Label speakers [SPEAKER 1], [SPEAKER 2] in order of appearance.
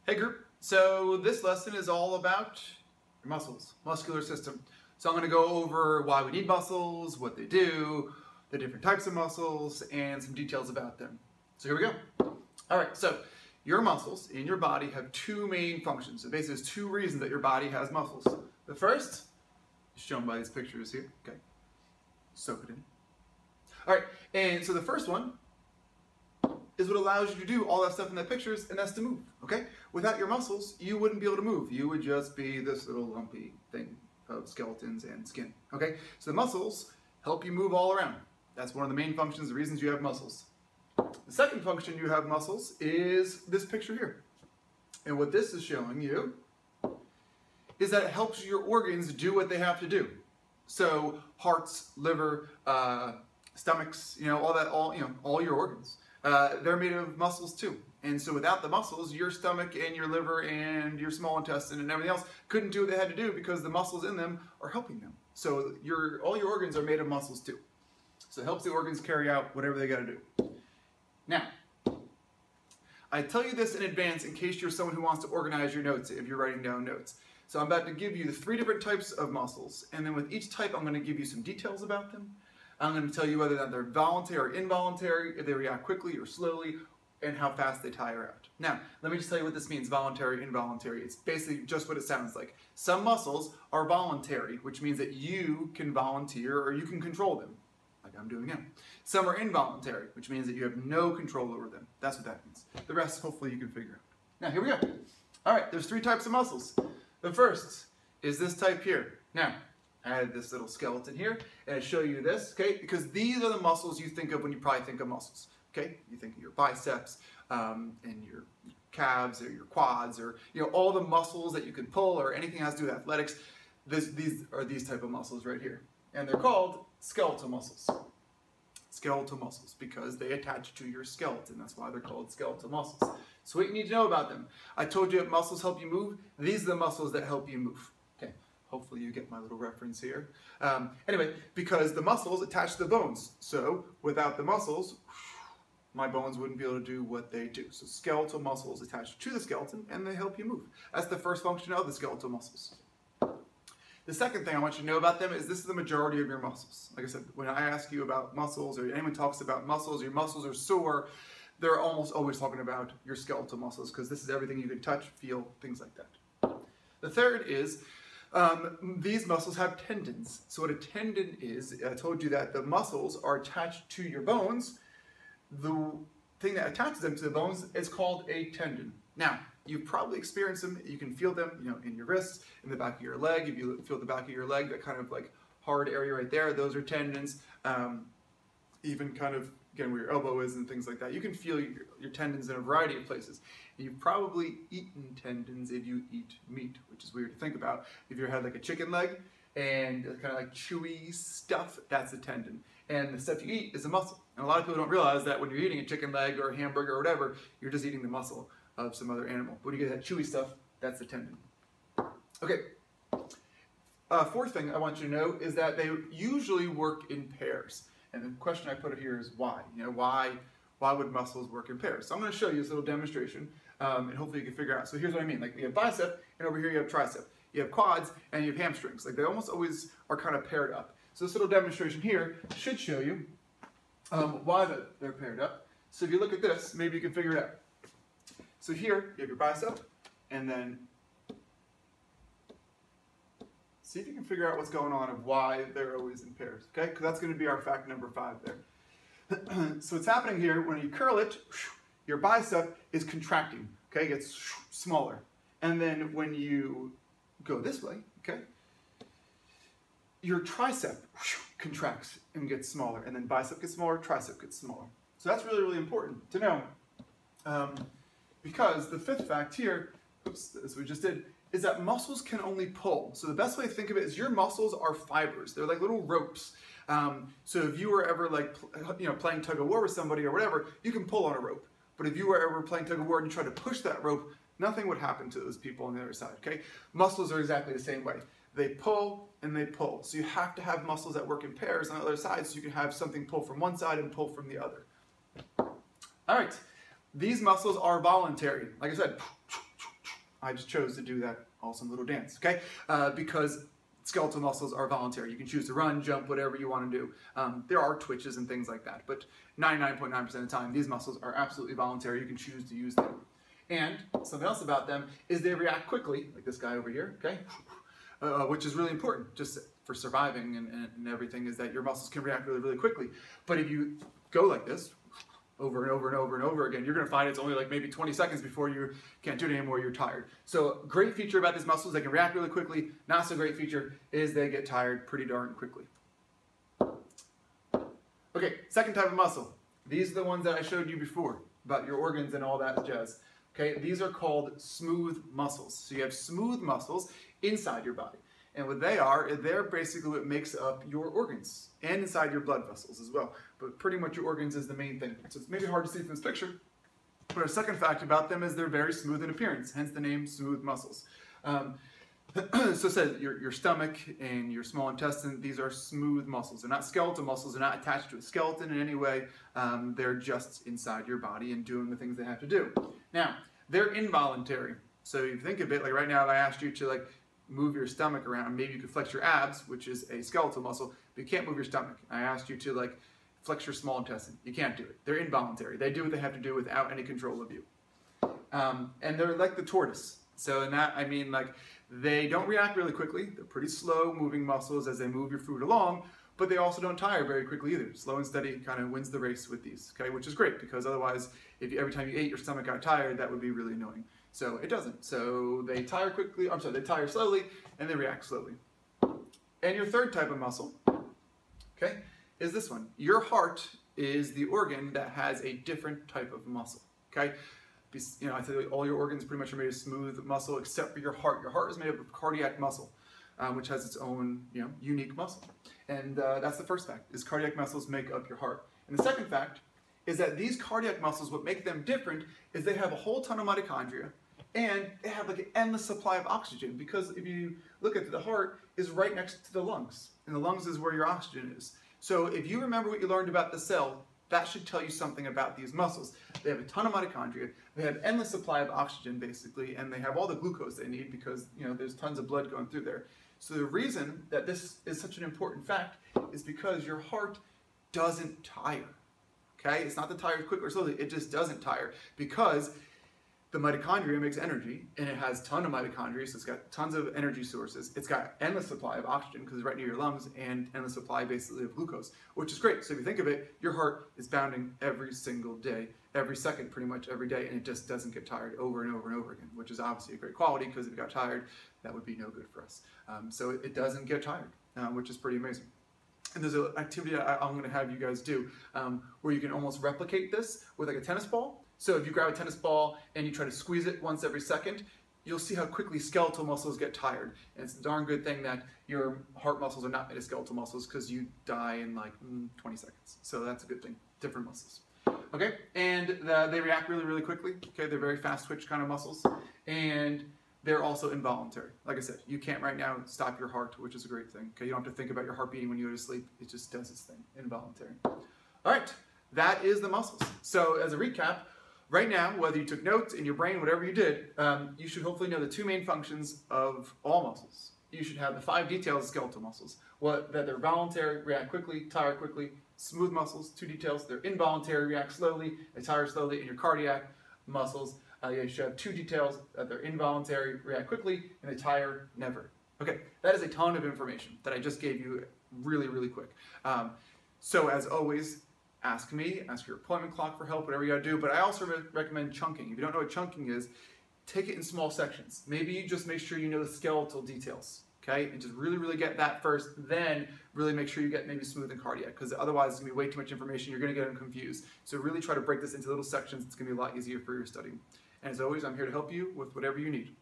[SPEAKER 1] Hey group, so this lesson is all about your muscles, muscular system. So I'm going to go over why we need muscles, what they do, the different types of muscles, and some details about them. So here we go. Alright, so your muscles in your body have two main functions. So basically there's two reasons that your body has muscles. The first is shown by these pictures here. Okay, soak it in. Alright, and so the first one is what allows you to do all that stuff in the pictures, and that's to move, okay? Without your muscles, you wouldn't be able to move. You would just be this little lumpy thing of skeletons and skin, okay? So the muscles help you move all around. That's one of the main functions, the reasons you have muscles. The second function you have muscles is this picture here. And what this is showing you is that it helps your organs do what they have to do. So hearts, liver, stomachs, all your organs. They're made of muscles too. And so without the muscles, your stomach and your liver and your small intestine and everything else couldn't do what they had to do because the muscles in them are helping them. So all your organs are made of muscles too. So it helps the organs carry out whatever they got to do. Now, I tell you this in advance in case you're someone who wants to organize your notes if you're writing down notes. So I'm about to give you the 3 different types of muscles, and then with each type I'm going to give you some details about them. I'm going to tell you whether or not they're voluntary or involuntary, if they react quickly or slowly, and how fast they tire out. Now, let me just tell you what this means, voluntary, involuntary. It's basically just what it sounds like. Some muscles are voluntary, which means that you can volunteer or you can control them, like I'm doing now. Some are involuntary, which means that you have no control over them. That's what that means. The rest, hopefully, you can figure out. Now, here we go. All right, there's 3 types of muscles. The first is this type here. Now, I added this little skeleton here, and I show you this, okay? Because these are the muscles you think of when you probably think of muscles, okay? You think of your biceps and your calves or your quads or all the muscles that you can pull or anything that has to do with athletics. These are these type of muscles right here, and they're called skeletal muscles. Skeletal muscles because they attach to your skeleton. That's why they're called skeletal muscles. So what you need to know about them. I told you that muscles help you move. These are the muscles that help you move. Okay. Hopefully you get my little reference here. Anyway, because the muscles attach to the bones. So without the muscles, my bones wouldn't be able to do what they do. So skeletal muscles attach to the skeleton and they help you move. That's the first function of the skeletal muscles. The second thing I want you to know about them is this is the majority of your muscles. Like I said, when I ask you about muscles or anyone talks about muscles, your muscles are sore, they're almost always talking about your skeletal muscles because this is everything you can touch, feel, things like that. The third is these muscles have tendons. So what a tendon is, I told you that the muscles are attached to your bones. The thing that attaches them to the bones is called a tendon. Now, you've probably experienced them. You can feel them, in your wrists, in the back of your leg. If you feel the back of your leg, that kind of like hard area right there, those are tendons. Even kind of, again, where your elbow is and things like that. You can feel your tendons in a variety of places. You've probably eaten tendons if you eat meat, which is weird to think about. If you had like a chicken leg and kind of like chewy stuff, that's a tendon. And the stuff you eat is a muscle. And a lot of people don't realize that when you're eating a chicken leg or a hamburger or whatever, you're just eating the muscle of some other animal. But when you get that chewy stuff, that's the tendon. Okay. Fourth thing I want you to know is that they usually work in pairs. And the question I put here is why? Why would muscles work in pairs? So I'm going to show you this little demonstration, and hopefully you can figure out. So here's what I mean. Like you have bicep, and over here you have tricep. You have quads, and you have hamstrings. Like they almost always are kind of paired up. So this little demonstration here should show you why they're paired up. So if you look at this, maybe you can figure it out. So here you have your bicep, and then see if you can figure out what's going on of why they're always in pairs, okay? Because that's going to be our fact number 5 there. So what's happening here, when you curl it, your bicep is contracting, okay? It gets smaller. And then when you go this way, okay, your tricep contracts and gets smaller. And then bicep gets smaller, tricep gets smaller. So that's really, really important to know. Because the 5th fact here, oops, as we just did, is that muscles can only pull. So the best way to think of it is your muscles are fibers. They're like little ropes. So if you were ever like, playing tug of war with somebody or whatever, you can pull on a rope. But if you were ever playing tug of war and you tried to push that rope, nothing would happen to those people on the other side, okay? Muscles are exactly the same way. They pull and they pull. So you have to have muscles that work in pairs on the other side so you can have something pull from one side and pull from the other. All right, these muscles are voluntary. Like I said, I just chose to do that awesome little dance, okay? Because skeletal muscles are voluntary. You can choose to run, jump, whatever you want to do. There are twitches and things like that, but 99.9% of the time, these muscles are absolutely voluntary. You can choose to use them. And something else about them is they react quickly, like this guy over here, okay? Which is really important, just for surviving and everything, is that your muscles can react really, really quickly. But if you go like this, over and over and over and over again, you're going to find it's only like maybe 20 seconds before you can't do it anymore, you're tired. So great feature about these muscles, they can react really quickly. Not so great feature is they get tired pretty darn quickly. Okay, second type of muscle. These are the ones that I showed you before, about your organs and all that jazz. Okay, these are called smooth muscles. So you have smooth muscles inside your body. And what they are, they're basically what makes up your organs and inside your blood vessels as well. But pretty much your organs is the main thing. So it's maybe hard to see from this picture, but a second fact about them is they're very smooth in appearance, hence the name smooth muscles. So it says your stomach and your small intestine, these are smooth muscles. They're not skeletal muscles, they're not attached to a skeleton in any way. They're just inside your body and doing the things they have to do. Now, they're involuntary. So you think of it, like right now if I asked you to like move your stomach around, maybe you could flex your abs, which is a skeletal muscle, but you can't move your stomach. I asked you to like flex your small intestine. You can't do it. They're involuntary. They do what they have to do without any control of you. And they're like the tortoise. So in that, I mean like they don't react really quickly. They're pretty slow moving muscles as they move your food along, but they also don't tire very quickly either. Slow and steady kind of wins the race with these, okay? Which is great because otherwise, if every time you ate your stomach got tired, that would be really annoying. So it doesn't. So they tire quickly, I'm sorry, they tire slowly and they react slowly. And your third type of muscle, okay, is this one. Your heart is the organ that has a different type of muscle, okay? You know, I tell you, all your organs pretty much are made of smooth muscle except for your heart. Your heart is made up of cardiac muscle, which has its own, unique muscle. And that's the first fact, is cardiac muscles make up your heart. And the second fact is that these cardiac muscles, what make them different is they have a whole ton of mitochondria and they have like an endless supply of oxygen, because if you look at the heart is right next to the lungs, and the lungs is where your oxygen is. So if you remember what you learned about the cell, that should tell you something about these muscles. They have a ton of mitochondria, they have endless supply of oxygen basically, and they have all the glucose they need because there's tons of blood going through there. So the reason that this is such an important fact is because your heart doesn't tire. Okay? It's not that it tires quickly or slowly, it just doesn't tire because the mitochondria makes energy, and it has a ton of mitochondria, so it's got tons of energy sources. It's got endless supply of oxygen because it's right near your lungs, and endless supply basically of glucose, which is great. So if you think of it, your heart is pounding every single day, every second, pretty much every day, and it just doesn't get tired over and over and over again, which is obviously a great quality because if it got tired, that would be no good for us. So it doesn't get tired, which is pretty amazing. And there's an activity I'm going to have you guys do where you can almost replicate this with like a tennis ball. So if you grab a tennis ball and you try to squeeze it once every second, you'll see how quickly skeletal muscles get tired. And it's a darn good thing that your heart muscles are not made of skeletal muscles because you die in like 20 seconds. So that's a good thing. Different muscles. Okay, and they react really, really quickly. Okay, they're very fast twitch kind of muscles. And they're also involuntary. Like I said, you can't right now stop your heart, which is a great thing. Okay, you don't have to think about your heart beating when you go to sleep. It just does its thing, involuntary. All right, that is the muscles. So as a recap, right now, whether you took notes in your brain, whatever you did, you should hopefully know the two main functions of all muscles. You should have the 5 details of skeletal muscles. That they're voluntary, react quickly, tire quickly. Smooth muscles, 2 details. They're involuntary, react slowly, they tire slowly. And your cardiac muscles, you should have 2 details. That they're involuntary, react quickly, and they tire never. Okay, that is a ton of information that I just gave you really, really quick. So as always, ask me, ask your appointment clock for help, whatever you gotta do, but I also recommend chunking. If you don't know what chunking is, take it in small sections. Maybe you just make sure you know the skeletal details, okay? And just really, really get that first, then really make sure you get maybe smooth and cardiac, because otherwise it's gonna be way too much information, you're gonna get them confused. So really try to break this into little sections, it's gonna be a lot easier for your studying. And as always, I'm here to help you with whatever you need.